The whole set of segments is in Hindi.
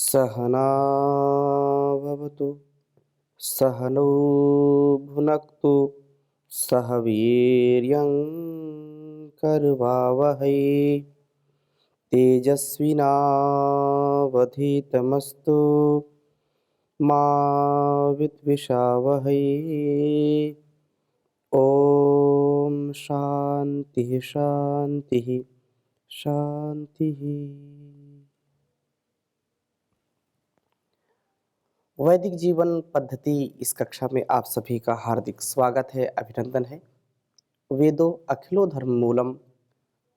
सहना भवतु सहनौ भुनक्तु सह वीर्यं करवावहै तेजस्विनावधीतमस्तु मा विद्विषावहै। ॐ शान्तिः शान्तिः शान्तिः। वैदिक जीवन पद्धति इस कक्षा में आप सभी का हार्दिक स्वागत है, अभिनंदन है। वेदो अखिलो धर्म मूलम,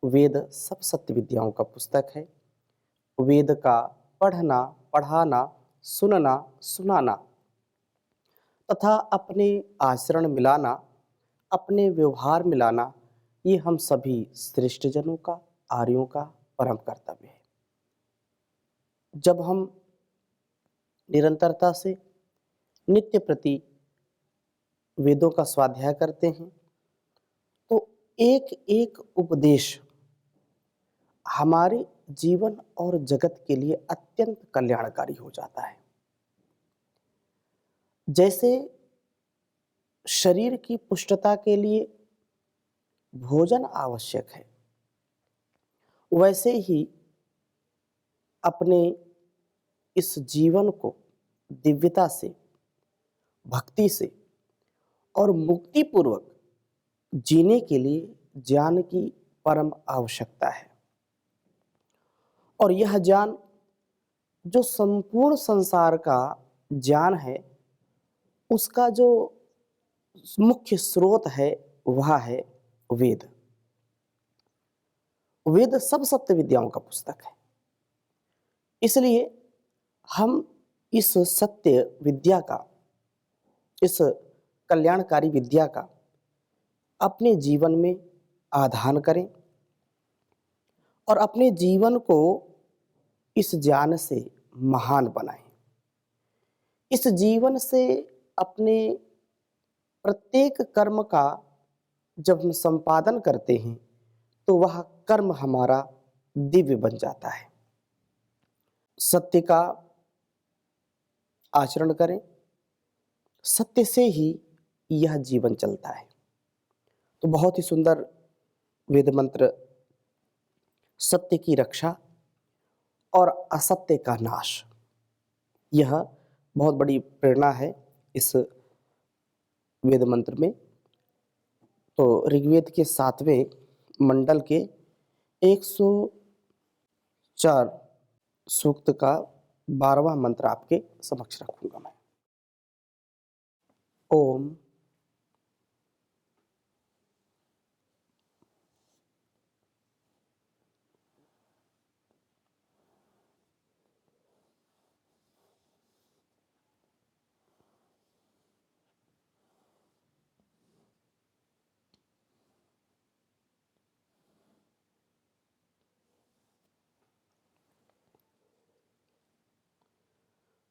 वेद सब सत्य विद्याओं का पुस्तक है। वेद का पढ़ना, पढ़ाना, सुनना, सुनाना तथा अपने आचरण मिलाना, अपने व्यवहार मिलाना, ये हम सभी श्रेष्ठ जनों का, आर्यों का परम कर्तव्य है। जब हम निरंतरता से नित्य प्रति वेदों का स्वाध्याय करते हैं तो एक एक उपदेश हमारे जीवन और जगत के लिए अत्यंत कल्याणकारी हो जाता है। जैसे शरीर की पुष्टता के लिए भोजन आवश्यक है, वैसे ही अपने इस जीवन को दिव्यता से, भक्ति से और मुक्ति पूर्वक जीने के लिए ज्ञान की परम आवश्यकता है। और यह ज्ञान जो संपूर्ण संसार का ज्ञान है, उसका जो मुख्य स्रोत है वह है वेद। वेद सब सत्य विद्याओं का पुस्तक है। इसलिए हम इस सत्य विद्या का, इस कल्याणकारी विद्या का अपने जीवन में आधान करें और अपने जीवन को इस ज्ञान से महान बनाएं। इस जीवन से अपने प्रत्येक कर्म का जब हम संपादन करते हैं तो वह कर्म हमारा दिव्य बन जाता है। सत्य का आचरण करें, सत्य से ही यह जीवन चलता है। तो बहुत ही सुंदर वेद मंत्र, सत्य की रक्षा और असत्य का नाश, यह बहुत बड़ी प्रेरणा है इस वेद मंत्र में। तो ऋग्वेद के 7वें मंडल के 104 सूक्त का 12वां मंत्र आपके समक्ष रखूंगा मैं। ओम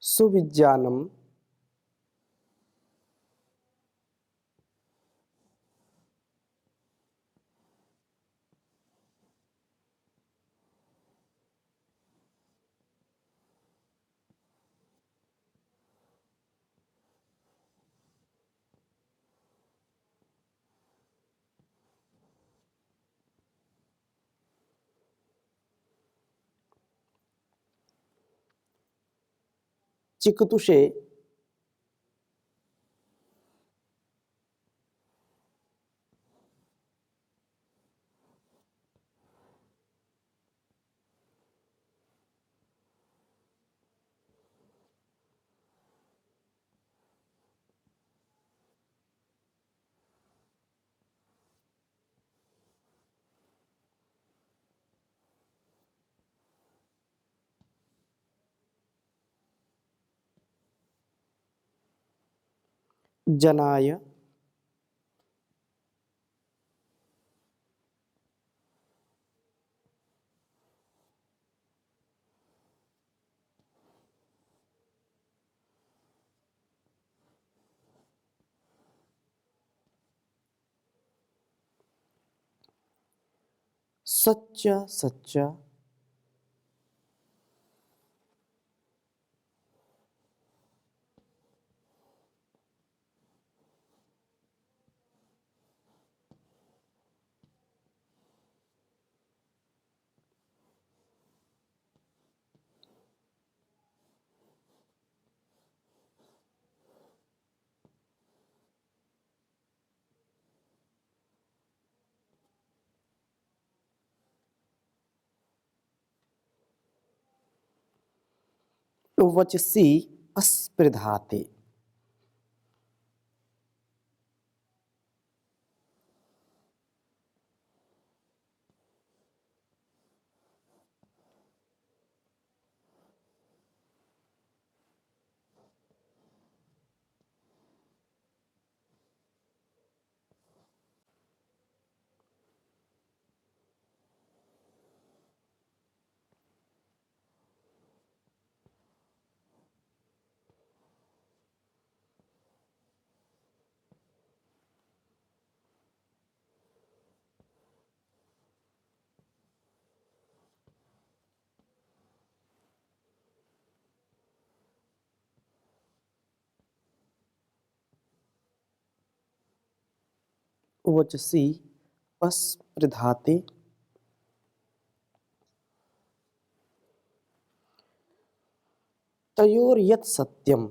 सुविज्ञानम चिकितुषे जनाय सच्चा सच्चा वचसि अस्पृधाते। वचसि अस्पृधाते। तयोर्यत् सत्यम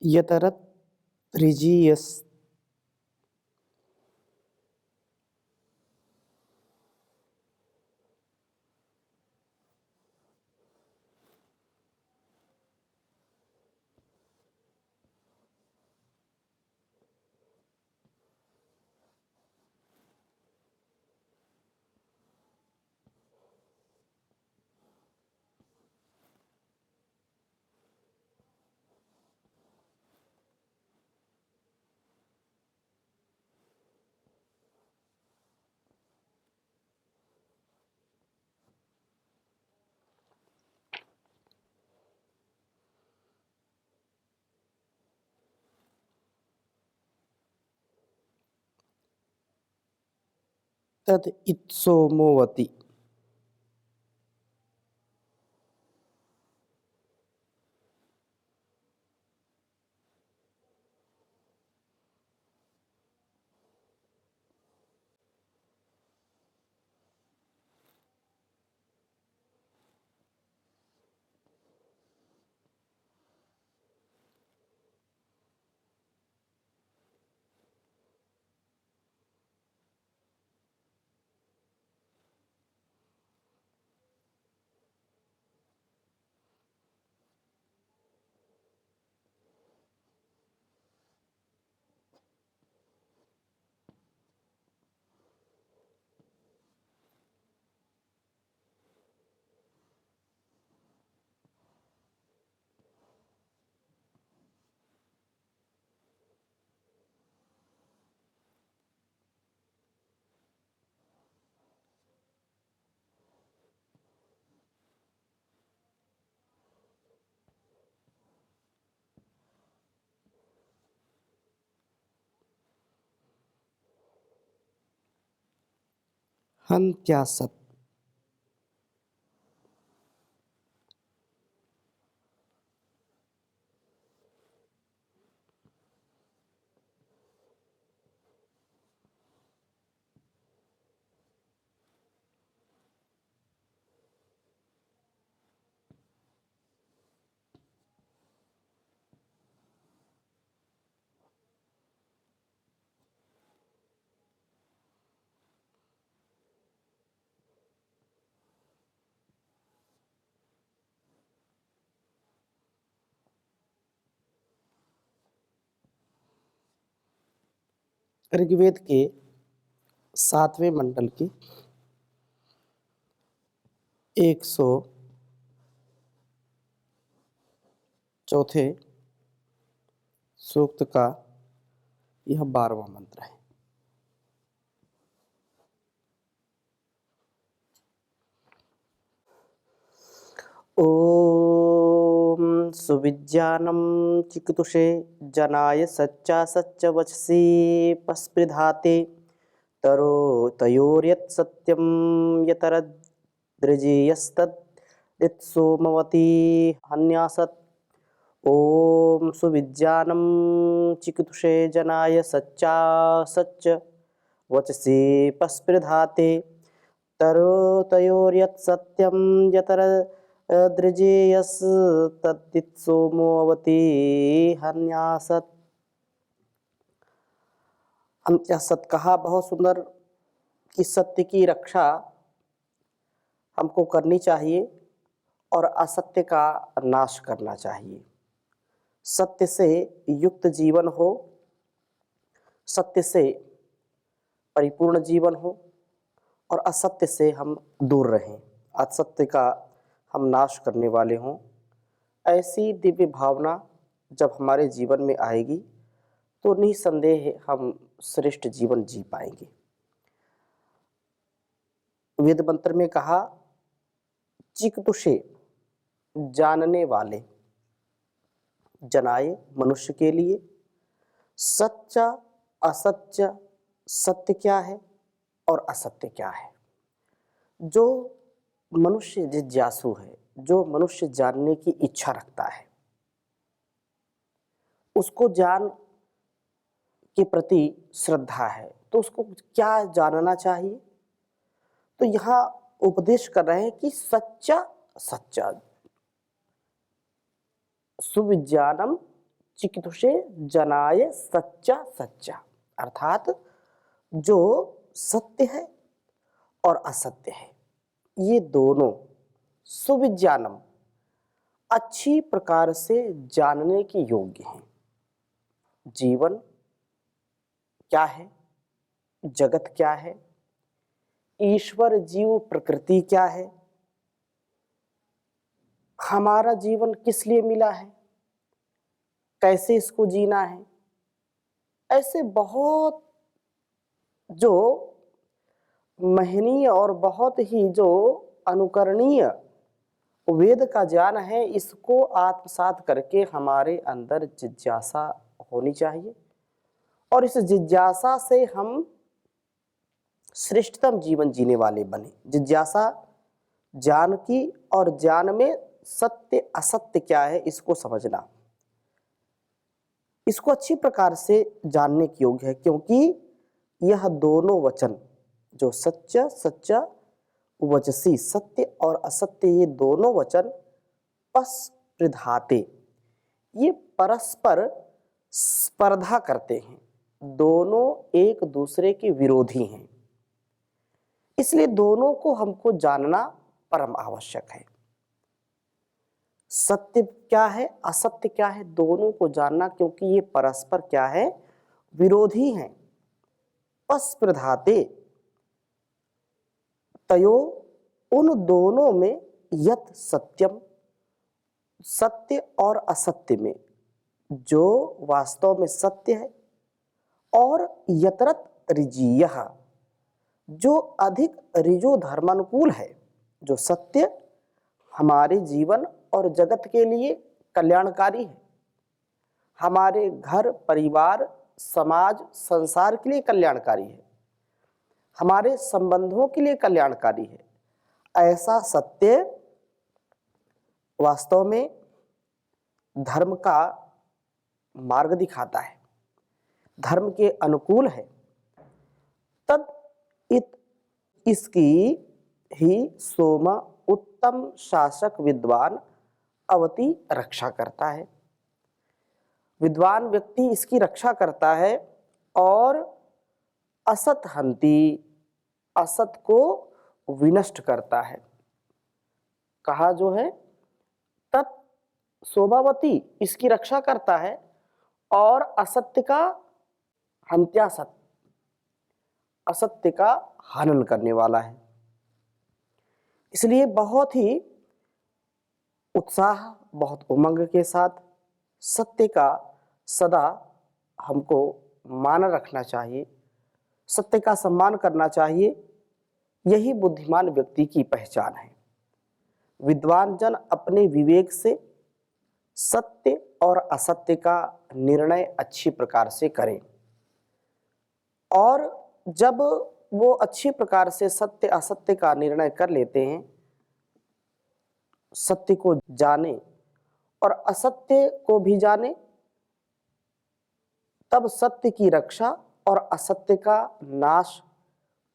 यतरत् ऋजीयस्। तद इत्सोमोवति। हन्त्यासत्। ऋग्वेद के 7वें मंडल के 104 सूक्त का यह 12वां मंत्र है। ओम सुविज्ञानम चिकितुषे जनाय सच्चा सच्च वचसी पस्पृधाते। तरो तयोर्यत् सत्यम यतरद्रजीयस्तत् सोमवती हन्यासत्। ओम सुविज्ञानम चिकितुषे जनाय सच्चा सच्च वचसे पस्पृधाते तरोतयोर्यत् सत्यम यतर दृजेयस तद्दित् सोमोऽवति हन्यासत्। हन्यासत् कहा बहुत सुंदर कि सत्य की रक्षा हमको करनी चाहिए और असत्य का नाश करना चाहिए। सत्य से युक्त जीवन हो, सत्य से परिपूर्ण जीवन हो और असत्य से हम दूर रहें, असत्य का हम नाश करने वाले हों। ऐसी दिव्य भावना जब हमारे जीवन में आएगी तो निसंदेह हम श्रेष्ठ जीवन जी पाएंगे। वेद मंत्र में कहा चिकितुषे जानने वाले, जनाए मनुष्य के लिए, सच्चा असत्य, सत्य क्या है और असत्य क्या है। जो मनुष्य जिज्ञासु है, जो मनुष्य जानने की इच्छा रखता है, उसको ज्ञान के प्रति श्रद्धा है, तो उसको क्या जानना चाहिए। तो यहाँ उपदेश कर रहे हैं कि सच्चा सच्चा, सुविज्ञानम चिकितुषे जनाय सच्चा सच्चा, अर्थात जो सत्य है और असत्य है ये दोनों सुविज्ञानम अच्छी प्रकार से जानने के योग्य हैं। जीवन क्या है, जगत क्या है, ईश्वर जीव प्रकृति क्या है, हमारा जीवन किस लिए मिला है, कैसे इसको जीना है, ऐसे बहुत जो महनीय और बहुत ही जो अनुकरणीय वेद का ज्ञान है, इसको आत्मसात करके हमारे अंदर जिज्ञासा होनी चाहिए और इस जिज्ञासा से हम श्रेष्ठतम जीवन जीने वाले बने। जिज्ञासा ज्ञान की, और ज्ञान में सत्य असत्य क्या है इसको समझना, इसको अच्छी प्रकार से जानने के योग्य है, क्योंकि यह दोनों वचन जो सच्चा सच्चा वचसी, सत्य और असत्य, ये दोनों वचन पस्पृधाते, ये परस्पर स्पर्धा करते हैं, दोनों एक दूसरे के विरोधी हैं। इसलिए दोनों को हमको जानना परम आवश्यक है। सत्य क्या है, असत्य क्या है, दोनों को जानना, क्योंकि ये परस्पर क्या है, विरोधी हैं। पस्पृधाते तयो, उन दोनों में यत सत्यम, सत्य और असत्य में जो वास्तव में सत्य है, और यतरत ऋजीयः, जो अधिक ऋजु धर्मानुकूल है, जो सत्य हमारे जीवन और जगत के लिए कल्याणकारी है, हमारे घर परिवार समाज संसार के लिए कल्याणकारी है, हमारे संबंधों के लिए कल्याणकारी है, ऐसा सत्य वास्तव में धर्म का मार्ग दिखाता है, धर्म के अनुकूल है। तद इत, इसकी ही सोम उत्तम शासक विद्वान अवति रक्षा करता है। विद्वान व्यक्ति इसकी रक्षा करता है और असत हंति, असत को विनष्ट करता है। कहा जो है तत् शोभावती, इसकी रक्षा करता है और असत्य का हंत्यासत, असत्य का हनन करने वाला है। इसलिए बहुत ही उत्साह, बहुत उमंग के साथ सत्य का सदा हमको मान रखना चाहिए, सत्य का सम्मान करना चाहिए। यही बुद्धिमान व्यक्ति की पहचान है। विद्वान जन अपने विवेक से सत्य और असत्य का निर्णय अच्छी प्रकार से करें, और जब वो अच्छी प्रकार से सत्य असत्य का निर्णय कर लेते हैं सत्य को जाने और असत्य को भी जाने, तब सत्य की रक्षा और असत्य का नाश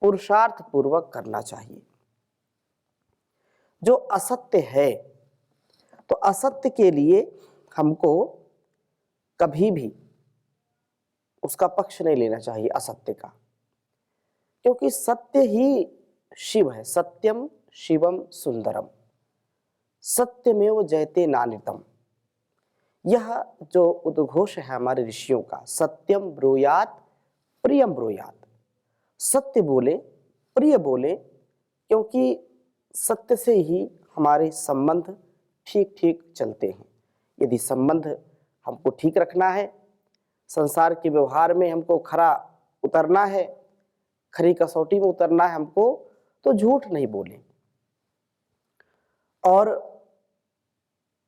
पुरुषार्थ पूर्वक करना चाहिए। जो असत्य है, तो असत्य के लिए हमको कभी भी उसका पक्ष नहीं लेना चाहिए, असत्य का, क्योंकि सत्य ही शिव है। सत्यम शिवम सुंदरम, सत्यमेव जयते नान्यतम। यह जो उद्घोष है हमारे ऋषियों का, सत्यम ब्रूयात प्रियम ब्रूयात, सत्य बोले प्रिय बोले, क्योंकि सत्य से ही हमारे संबंध ठीक ठीक चलते हैं। यदि संबंध हमको ठीक रखना है, संसार के व्यवहार में हमको खरा उतरना है, खरी कसौटी में उतरना है हमको, तो झूठ नहीं बोले। और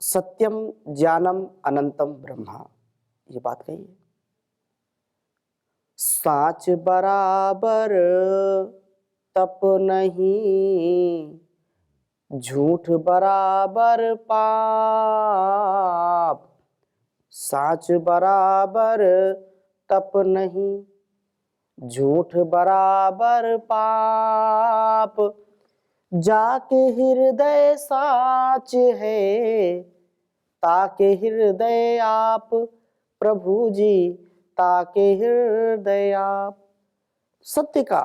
सत्यम ज्ञानम अनंतम ब्रह्मा, ये बात कही है। साच बराबर तप नहीं, झूठ बराबर पाप। साच बराबर तप नहीं, झूठ बराबर पाप। जाके हृदय साच है, ताके हृदय आप। प्रभु जी ताके हृदय आप। सत्य का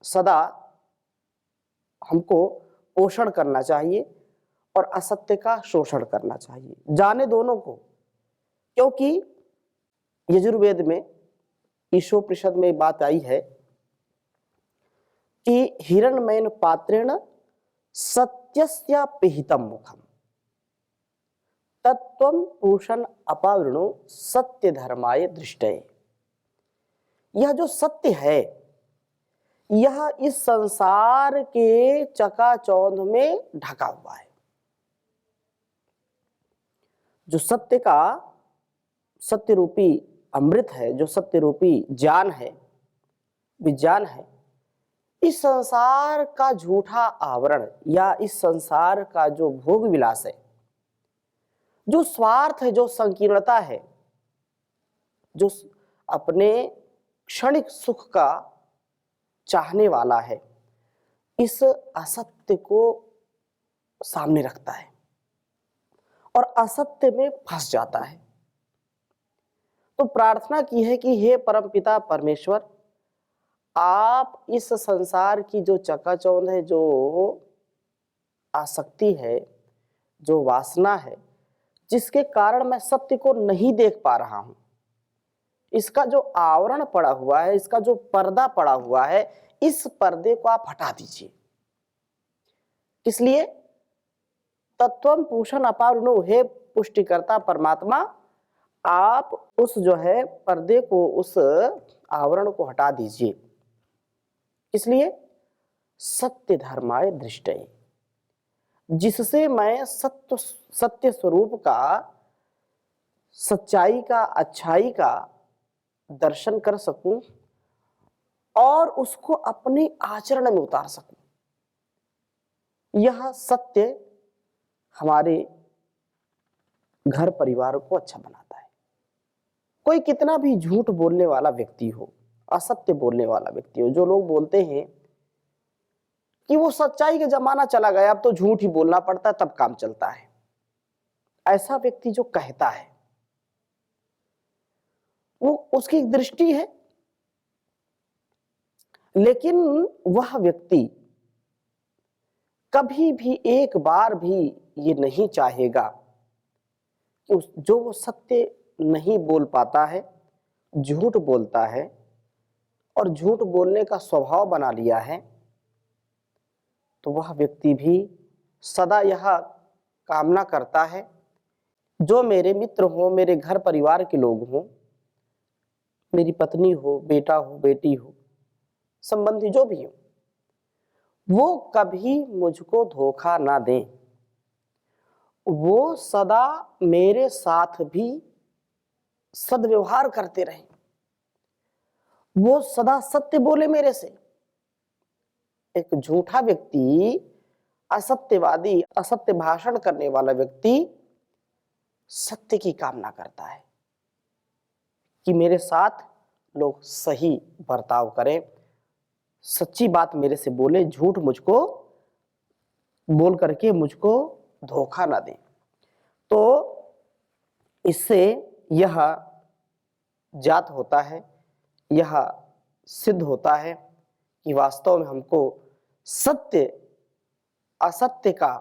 सदा हमको पोषण करना चाहिए और असत्य का शोषण करना चाहिए, जाने दोनों को। क्योंकि यजुर्वेद में ईशोपनिषद में बात आई है कि हिरण्मयेन पात्रेण सत्यस्य पिहितम मुखम, तत्वम पूषण अपावृणो सत्य धर्माय दृष्टये। यह जो सत्य है, यह इस संसार के चकाचौंध में ढका हुआ है। जो सत्य का, सत्य रूपी अमृत है, जो सत्य रूपी ज्ञान है, विज्ञान है, इस संसार का झूठा आवरण या इस संसार का जो भोग विलास है, जो स्वार्थ है, जो संकीर्णता है, जो अपने क्षणिक सुख का चाहने वाला है, इस असत्य को सामने रखता है और असत्य में फंस जाता है। तो प्रार्थना की है कि हे परमपिता परमेश्वर, आप इस संसार की जो चकाचौंध है, जो आसक्ति है, जो वासना है, जिसके कारण मैं सत्य को नहीं देख पा रहा हूं, इसका जो आवरण पड़ा हुआ है, इसका जो पर्दा पड़ा हुआ है, इस पर्दे को आप हटा दीजिए। इसलिए तत्वम पूषण अपावृणो, हे पुष्टिकर्ता परमात्मा, आप उस जो है पर्दे को, उस आवरण को हटा दीजिए। इसलिए सत्य धर्माय दृष्टये, जिससे मैं सत्य स्वरूप का, सच्चाई का, अच्छाई का दर्शन कर सकूं और उसको अपने आचरण में उतार सकूं। यह सत्य हमारे घर परिवार को अच्छा बनाता है। कोई कितना भी झूठ बोलने वाला व्यक्ति हो, असत्य बोलने वाला व्यक्ति हो, जो लोग बोलते हैं कि वो सच्चाई का जमाना चला गया, अब तो झूठ ही बोलना पड़ता है तब काम चलता है, ऐसा व्यक्ति जो कहता है, वो उसकी एक दृष्टि है, लेकिन वह व्यक्ति कभी भी एक बार भी ये नहीं चाहेगा कि जो वो सत्य नहीं बोल पाता है, झूठ बोलता है और झूठ बोलने का स्वभाव बना लिया है, तो वह व्यक्ति भी सदा यह कामना करता है, जो मेरे मित्र हो, मेरे घर परिवार के लोग हों, मेरी पत्नी हो, बेटा हो, बेटी हो, संबंधी जो भी हो, वो कभी मुझको धोखा ना दें, वो सदा मेरे साथ भी सद्व्यवहार करते रहें, वो सदा सत्य बोले मेरे से। एक झूठा व्यक्ति असत्यवादी, असत्य भाषण करने वाला व्यक्ति सत्य की कामना करता है कि मेरे साथ लोग सही बर्ताव करें, सच्ची बात मेरे से बोले, झूठ मुझको बोल करके मुझको धोखा ना दें। तो इससे यह जात होता है, यह सिद्ध होता है कि वास्तव में हमको सत्य असत्य का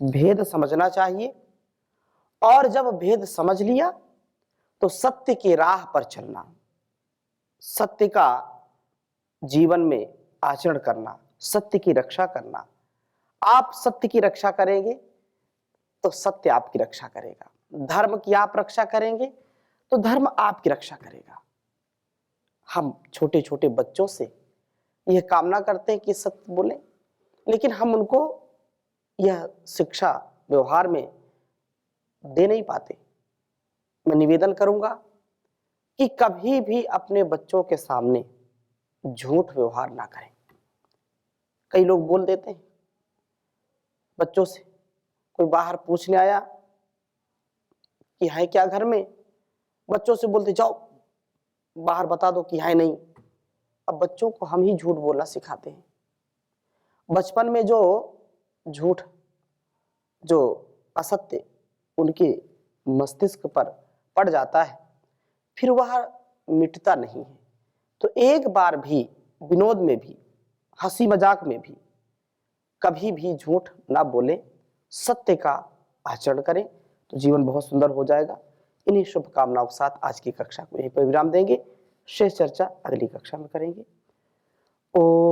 भेद समझना चाहिए, और जब भेद समझ लिया तो सत्य की राह पर चलना, सत्य का जीवन में आचरण करना, सत्य की रक्षा करना। आप सत्य की रक्षा करेंगे तो सत्य आपकी रक्षा करेगा, धर्म की आप रक्षा करेंगे तो धर्म आपकी रक्षा करेगा। हम छोटे छोटे बच्चों से यह कामना करते हैं कि सत्य बोले, लेकिन हम उनको यह शिक्षा व्यवहार में दे नहीं पाते। मैं निवेदन करूंगा कि कभी भी अपने बच्चों के सामने झूठ व्यवहार ना करें। कई लोग बोल देते हैं बच्चों से, कोई बाहर पूछने आया कि है क्या घर में, बच्चों से बोलते जाओ बाहर बता दो कि है नहीं। अब बच्चों को हम ही झूठ बोलना सिखाते हैं। बचपन में जो झूठ, जो असत्य उनके मस्तिष्क पर पड़ जाता है, फिर वह मिटता नहीं है। तो एक बार भी विनोद में भी, हंसी मजाक में भी कभी भी झूठ ना बोले, सत्य का आचरण करें तो जीवन बहुत सुंदर हो जाएगा। इन्हीं शुभकामनाओं के साथ आज की कक्षा को यहीं पर विराम देंगे। शेष चर्चा अगली कक्षा में करेंगे। ओम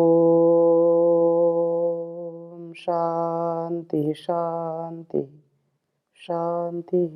शांति शांति शांति।